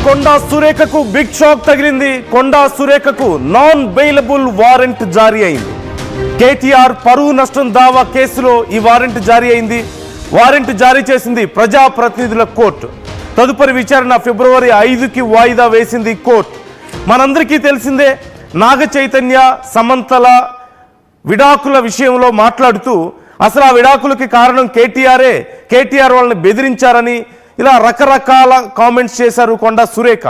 కొండా సురేఖకు big shock తగిలింది. కొండా సురేఖకు non bailable warrant జారీ అయింది. కేటీఆర్ పరువు నష్టం దావా కేసులో ఈ వారెంట్ జారీ అయింది. వారెంట్ జారీ చేసింది ప్రజాప్రతినిధుల కోర్టు. తదుపరి విచారణ ఫిబ్రవరి 5కి వాయిదా వేసింది కోర్టు. మనందరికీ తెలిసిందే, నాగ చైతన్య సమంతల విడాకుల విషయంలో మాట్లాడుతూ అసలు ఆ విడాకులకి కారణం కేటీఆర్ వాళ్ళని బెదిరించారని ఇలా రకరకాల కామెంట్స్ చేశారు కొండా సురేఖ.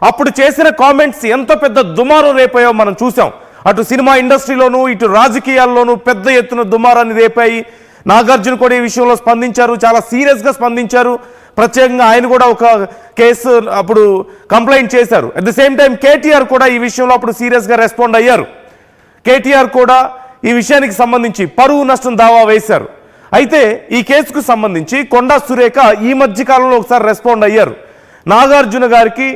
అప్పుడు చేసిన కామెంట్స్ ఎంత పెద్ద దుమారం రేపాయో మనం చూసాం. అటు సినిమా ఇండస్ట్రీలోనూ ఇటు రాజకీయాల్లోనూ పెద్ద ఎత్తున దుమారాన్ని రేపాయి. నాగార్జున కూడా ఈ విషయంలో స్పందించారు, చాలా సీరియస్గా స్పందించారు. ప్రత్యేకంగా ఆయన కూడా ఒక కేసు అప్పుడు కంప్లైంట్ చేశారు. At the same time KTR కూడా ఈ విషయంలో అప్పుడు సీరియస్గా రెస్పాండ్ అయ్యారు. కేటీఆర్ కూడా ఈ విషయానికి సంబంధించి పరువు నష్టం దావా వేశారు. అయితే ఈ కేసుకు సంబంధించి కొండా సురేఖ ఈ మధ్య కాలంలో ఒకసారి రెస్పాండ్ అయ్యారు. నాగార్జున గారికి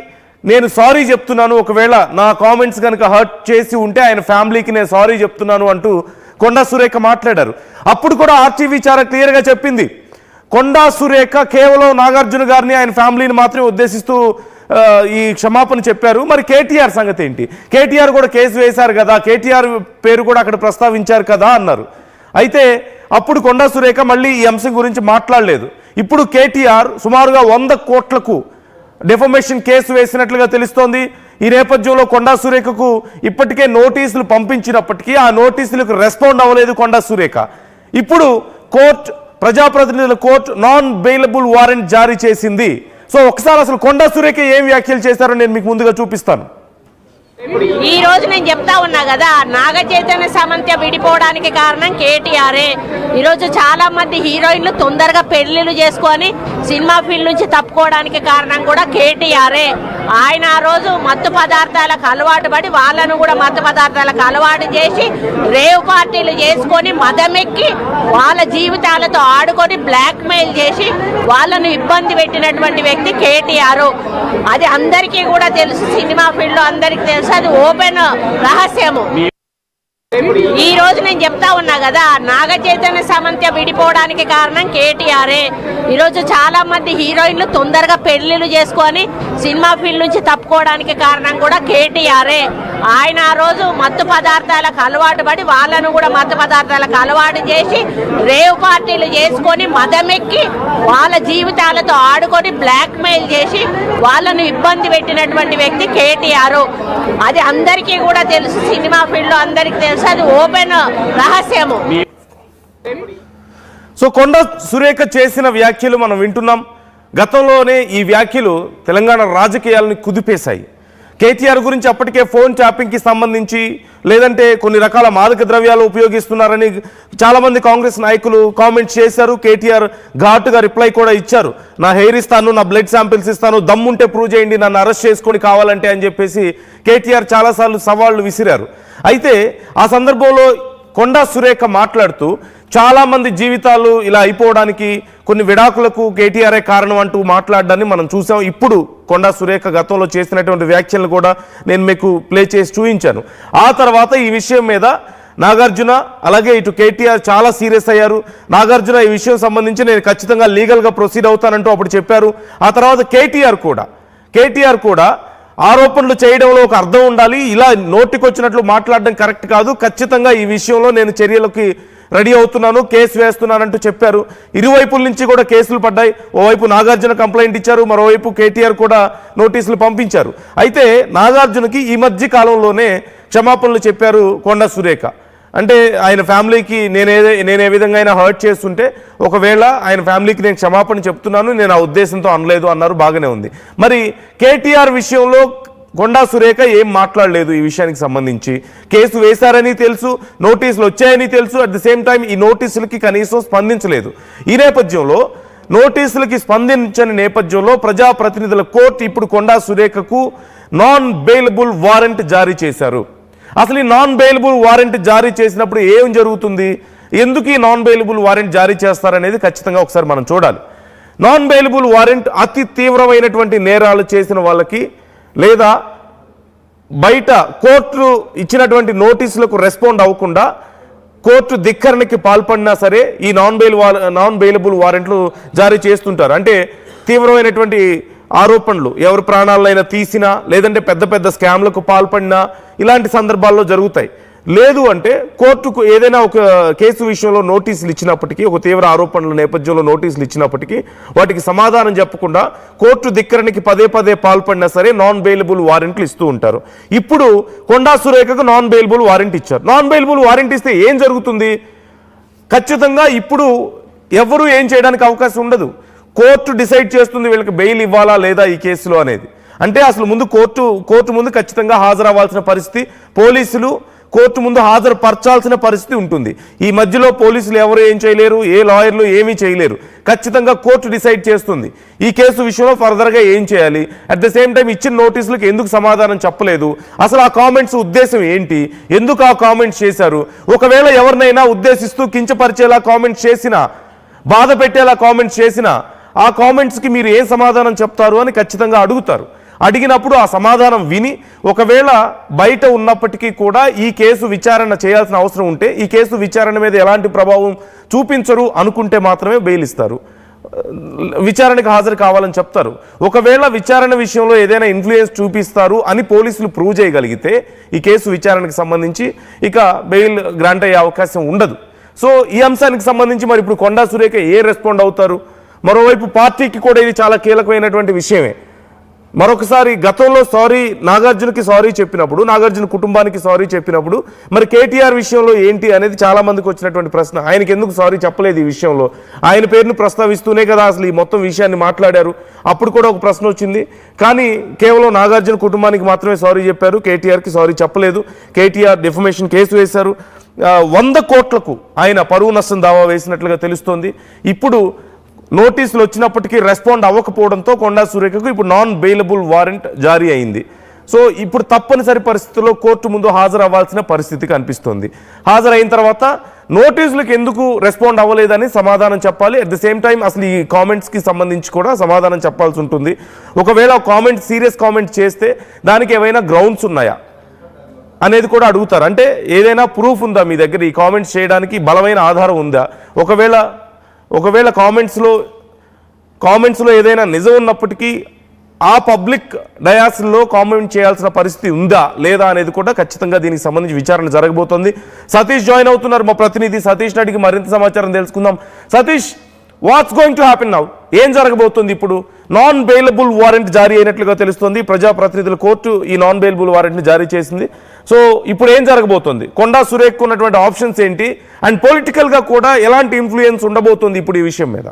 నేను సారీ చెప్తున్నాను, ఒకవేళ నా కామెంట్స్ కనుక హర్ట్ చేసి ఉంటే ఆయన ఫ్యామిలీకి నేను సారీ చెప్తున్నాను అంటూ కొండా సురేఖ మాట్లాడారు. అప్పుడు కూడా ఆర్టీవీ చాలా క్లియర్గా చెప్పింది, కొండా సురేఖ కేవలం నాగార్జున గారిని ఆయన ఫ్యామిలీని మాత్రమే ఉద్దేశిస్తూ ఈ క్షమాపణ చెప్పారు. మరి కేటీఆర్ సంగతి ఏంటి? కేటీఆర్ కూడా కేసు వేశారు కదా, కేటీఆర్ పేరు కూడా అక్కడ ప్రస్తావించారు కదా అన్నారు. అయితే అప్పుడు కొండా సురేఖ మళ్ళీ ఈ అంశం గురించి మాట్లాడలేదు. ఇప్పుడు కేటీఆర్ సుమారుగా 100 కోట్లకు డెఫమేషన్ కేసు వేసినట్లుగా తెలుస్తోంది. ఈ నేపథ్యంలో కొండా సురేఖకు ఇప్పటికే నోటీసులు పంపించినప్పటికీ ఆ నోటీసులకు రెస్పాండ్ అవ్వలేదు కొండా సురేఖ. ఇప్పుడు కోర్టు, ప్రజాప్రతినిధుల కోర్టు నాన్ బెయిలబుల్ వారెంట్ జారీ చేసింది. సో ఒకసారి అసలు కొండా సురేఖ ఏం వ్యాఖ్యలు చేశారో నేను మీకు ముందుగా చూపిస్తాను. ఈ రోజు నేను చెప్తా ఉన్నా కదా, నాగ చైతన్య సమంత విడిపోవడానికి కారణం కేటీఆరే. ఈరోజు చాలా మంది హీరోయిన్లు తొందరగా పెళ్లిళ్ళు చేసుకొని సినిమా ఫీల్డ్ నుంచి తప్పుకోవడానికి కారణం కూడా కేటీఆరే. ఆయన ఆ రోజు మత్తు పదార్థాలకు అలవాటు పడి వాళ్ళను కూడా మత్తు పదార్థాలకు అలవాటు చేసి రేవ్ పార్టీలు చేసుకొని మదమెక్కి వాళ్ళ జీవితాలతో ఆడుకొని బ్లాక్ మెయిల్ చేసి వాళ్ళను ఇబ్బంది పెట్టినటువంటి వ్యక్తి కేటీఆర్. అది అందరికీ కూడా తెలుసు, సినిమా ఫీల్డ్ లో అందరికీ తెలుసు, అది ఓపెన్ రహస్యము. ఈ రోజు నేను చెప్తా ఉన్నా కదా, నాగ చైతన్య సమంత విడిపోవడానికి కారణం కేటీఆరే. ఈరోజు చాలా మంది హీరోయిన్లు తొందరగా పెళ్లిళ్ళు చేసుకొని సినిమా ఫీల్డ్ నుంచి తప్పుకోవడానికి కారణం కూడా కేటీఆరే. ఆయన ఆ రోజు మత్తు పదార్థాలకు అలవాటు పడి వాళ్ళను కూడా మత్తు పదార్థాలకు అలవాటు చేసి రేవ్ పార్టీలు చేసుకొని మదమెక్కి వాళ్ళ జీవితాలతో ఆడుకొని బ్లాక్ మెయిల్ చేసి వాళ్ళను ఇబ్బంది పెట్టినటువంటి వ్యక్తి కేటీఆర్. అది అందరికీ కూడా తెలుసు, సినిమా ఫీల్డ్ లో అందరికీ తెలుసు, అది ఓపెన్ రహస్యము. సో కొండా సురేఖ చేసిన వ్యాఖ్యలు మనం వింటున్నాం. గతంలోనే ఈ వ్యాఖ్యలు తెలంగాణ రాజకీయాలను కుదిపేశాయి. కేటీఆర్ గురించి అప్పటికే ఫోన్ ట్యాపింగ్కి సంబంధించి లేదంటే కొన్ని రకాల మాదక ద్రవ్యాలు ఉపయోగిస్తున్నారని చాలామంది కాంగ్రెస్ నాయకులు కామెంట్స్ చేశారు. కేటీఆర్ ఘాటుగా రిప్లై కూడా ఇచ్చారు, నా హెయిర్ ఇస్తాను, నా బ్లడ్ శాంపిల్స్ ఇస్తాను, దమ్ముంటే ప్రూవ్ చేయండి, నన్ను అరెస్ట్ చేసుకొని కావాలంటే అని చెప్పేసి కేటీఆర్ చాలాసార్లు సవాళ్లు విసిరారు. అయితే ఆ సందర్భంలో కొండా సురేఖ మాట్లాడుతూ చాలామంది జీవితాలు ఇలా అయిపోవడానికి కొన్ని విడాకులకు కేటీఆర్ఏ కారణం అంటూ మాట్లాడడాన్ని మనం చూసాం. ఇప్పుడు కొండా సురేఖ గతంలో చేసినటువంటి వ్యాఖ్యలను కూడా నేను మీకు ప్లే చేసి చూపించాను. ఆ తర్వాత ఈ విషయం మీద నాగార్జున అలాగే ఇటు కేటీఆర్ చాలా సీరియస్ అయ్యారు. నాగార్జున ఈ విషయం సంబంధించి నేను ఖచ్చితంగా లీగల్గా ప్రొసీడ్ అవుతానంటూ అప్పుడు చెప్పారు. ఆ తర్వాత కేటీఆర్ కూడా ఆరోపణలు చేయడంలో ఒక అర్థం ఉండాలి, ఇలా నోటికొచ్చినట్లు మాట్లాడడం కరెక్ట్ కాదు, ఖచ్చితంగా ఈ విషయంలో నేను చర్యలకి రెడీ అవుతున్నాను, కేసు వేస్తున్నానంటూ చెప్పారు. ఇరువైపుల నుంచి కూడా కేసులు పడ్డాయి. ఓవైపు నాగార్జున కంప్లైంట్ ఇచ్చారు, మరోవైపు కేటీఆర్ కూడా నోటీసులు పంపించారు. అయితే నాగార్జునకి ఈ మధ్య కాలంలోనే క్షమాపణలు చెప్పారు కొండా సురేఖ. అంటే ఆయన ఫ్యామిలీకి నేను ఏ విధంగా అయినా హర్ట్ చేస్తుంటే ఒకవేళ ఆయన ఫ్యామిలీకి నేను క్షమాపణ చెప్తున్నాను, నేను ఆ ఉద్దేశంతో అనలేదు అన్నారు. బాగానే ఉంది. మరి కేటీఆర్ విషయంలో కొండా సురేఖ ఏం మాట్లాడలేదు. ఈ విషయానికి సంబంధించి కేసు వేశారని తెలుసు, నోటీసులు వచ్చాయని తెలుసు, అట్ ది సేమ్ టైం ఈ నోటీసులకి కనీసం స్పందించలేదు. ఈ నేపథ్యంలో నోటీసులకి స్పందించని నేపథ్యంలో ప్రజాప్రతినిధుల కోర్టు ఇప్పుడు కొండా సురేఖకు నాన్ బెయిలబుల్ వారెంట్ జారీ చేశారు. అసలు ఈ నాన్ బెయిలబుల్ వారెంట్ జారీ చేసినప్పుడు ఏం జరుగుతుంది, ఎందుకు ఈ నాన్ బెయిలబుల్ వారెంట్ జారీ చేస్తారనేది ఖచ్చితంగా ఒకసారి మనం చూడాలి. నాన్ బెయిలబుల్ వారెంట్ అతి తీవ్రమైనటువంటి నేరాలు చేసిన వాళ్ళకి లేదా బయట కోర్టు ఇచ్చినటువంటి నోటీసులకు రెస్పాండ్ అవ్వకుండా కోర్టు ధిక్కరణకి పాల్పడినా సరే ఈ నాన్ బెయిలబుల్ వారెంట్లు జారీ చేస్తుంటారు. అంటే తీవ్రమైనటువంటి ఆరోపణలు ఎవరి ప్రాణాలైనా తీసినా లేదంటే పెద్ద పెద్ద స్కామ్లకు పాల్పడినా ఇలాంటి సందర్భాల్లో జరుగుతాయి. లేదు అంటే కోర్టుకు ఏదైనా ఒక కేసు విషయంలో నోటీసులు ఇచ్చినప్పటికీ, ఒక తీవ్ర ఆరోపణల నేపథ్యంలో నోటీసులు ఇచ్చినప్పటికీ వాటికి సమాధానం చెప్పకుండా కోర్టు ధిక్కరణకి పదే పదే పాల్పడినా సరే నాన్ బెయిలబుల్ వారెంట్లు ఇస్తూ ఉంటారు. ఇప్పుడు కొండా సురేఖకు నాన్ బెయిలబుల్ వారెంట్ ఇచ్చారు. నాన్ బెయిలబుల్ వారెంట్ ఇస్తే ఏం జరుగుతుంది? ఖచ్చితంగా ఇప్పుడు ఎవరు ఏం చేయడానికి అవకాశం ఉండదు. కోర్టు డిసైడ్ చేస్తుంది వీళ్ళకి బెయిల్ ఇవ్వాలా లేదా ఈ కేసులో అనేది. అంటే అసలు ముందు కోర్టు ముందు ఖచ్చితంగా హాజరవ్వాల్సిన పరిస్థితి, పోలీసులు కోర్టు ముందు హాజరుపరచాల్సిన పరిస్థితి ఉంటుంది. ఈ మధ్యలో పోలీసులు ఎవరు ఏం చేయలేరు, ఏ లాయర్లు ఏమీ చేయలేరు. ఖచ్చితంగా కోర్టు డిసైడ్ చేస్తుంది ఈ కేసు విషయంలో ఫర్దర్గా ఏం చేయాలి. అట్ ద సేమ్ టైం ఇచ్చిన నోటీసులకు ఎందుకు సమాధానం చెప్పలేదు, అసలు ఆ కామెంట్స్ ఉద్దేశం ఏంటి, ఎందుకు ఆ కామెంట్స్ చేశారు, ఒకవేళ ఎవరినైనా ఉద్దేశిస్తూ కించపరిచేలా కామెంట్స్ చేసినా, బాధ పెట్టేలా కామెంట్స్ చేసినా ఆ కామెంట్స్కి మీరు ఏ సమాధానం చెప్తారు అని ఖచ్చితంగా అడుగుతారు. అడిగినప్పుడు ఆ సమాధానం విని ఒకవేళ బయట ఉన్నప్పటికీ కూడా ఈ కేసు విచారణ చేయాల్సిన అవసరం ఉంటే, ఈ కేసు విచారణ మీద ఎలాంటి ప్రభావం చూపించరు అనుకుంటే మాత్రమే బెయిల్ ఇస్తారు, విచారణకు హాజరు కావాలని చెప్తారు. ఒకవేళ విచారణ విషయంలో ఏదైనా ఇన్ఫ్లుయెన్స్ చూపిస్తారు అని పోలీసులు ప్రూవ్ చేయగలిగితే ఈ కేసు విచారణకు సంబంధించి ఇక బెయిల్ గ్రాంట్ అయ్యే అవకాశం ఉండదు. సో ఈ అంశానికి సంబంధించి మరి ఇప్పుడు కొండా సురేఖ ఏ రెస్పాండ్ అవుతారు? మరోవైపు పార్టీకి కూడా ఇది చాలా కీలకమైనటువంటి విషయమే. మరొకసారి గతంలో నాగార్జునకి సారీ చెప్పినప్పుడు, నాగార్జున కుటుంబానికి సారీ చెప్పినప్పుడు మరి కేటీఆర్ విషయంలో ఏంటి అనేది చాలా మందికి వచ్చినటువంటి ప్రశ్న. ఆయనకి ఎందుకు సారీ చెప్పలేదు ఈ విషయంలో? ఆయన పేరును ప్రస్తావిస్తూనే కదా అసలు ఈ మొత్తం విషయాన్ని మాట్లాడారు. అప్పుడు కూడా ఒక ప్రశ్న వచ్చింది, కానీ కేవలం నాగార్జున కుటుంబానికి మాత్రమే సారీ చెప్పారు, కేటీఆర్కి సారీ చెప్పలేదు. కేటీఆర్ డిఫమేషన్ కేసు వేశారు. 100 కోట్లకు ఆయన పరువు నష్టం దావా వేసినట్లుగా తెలుస్తోంది. ఇప్పుడు నోటీసులు వచ్చినప్పటికీ రెస్పాండ్ అవ్వకపోవడంతో కొండా సురేఖకు ఇప్పుడు నాన్ బెయిలబుల్ వారెంట్ జారీ అయింది. సో ఇప్పుడు తప్పనిసరి పరిస్థితుల్లో కోర్టు ముందు హాజరవ్వాల్సిన పరిస్థితి కనిపిస్తోంది. హాజరైన తర్వాత నోటీసులకు ఎందుకు రెస్పాండ్ అవ్వలేదని సమాధానం చెప్పాలి. అట్ ద సేమ్ టైం అసలు ఈ కామెంట్స్కి సంబంధించి కూడా సమాధానం చెప్పాల్సి ఉంటుంది. ఒకవేళ కామెంట్ సీరియస్ కామెంట్ చేస్తే దానికి ఏమైనా గ్రౌండ్స్ ఉన్నాయా అనేది కూడా అడుగుతారు. అంటే ఏదైనా ప్రూఫ్ ఉందా మీ దగ్గర ఈ కామెంట్స్ చేయడానికి, బలమైన ఆధారం ఉందా? ఒకవేళ కామెంట్స్లో ఏదైనా నిజం ఉన్నప్పటికీ ఆ పబ్లిక్ డయాస్లో కామెంట్ చేయాల్సిన పరిస్థితి ఉందా లేదా అనేది కూడా ఖచ్చితంగా దీనికి సంబంధించి విచారణ జరగబోతోంది. సతీష్ జాయిన్ అవుతున్నారు, మా ప్రతినిధి సతీష్ అడిగి మరింత సమాచారం తెలుసుకుందాం. Satish, what's going to happen now? ఏం జరగబోతుంది ఇప్పుడు? నాన్ బెయిలబుల్ వారెంట్ జారీ అయినట్లుగా తెలుస్తుంది. ప్రజాప్రతినిధుల కోర్టు ఈ నాన్ బెయిలబుల్ వారెంట్ని జారీ చేసింది. సో ఇప్పుడు ఏం జరగబోతుంది? కొండా సురేఖకు ఉన్నటువంటి ఆప్షన్స్ ఏంటి? అండ్ పొలిటికల్గా కూడా ఎలాంటి ఇన్ఫ్లుయెన్స్ ఉండబోతుంది ఇప్పుడు ఈ విషయం మీద?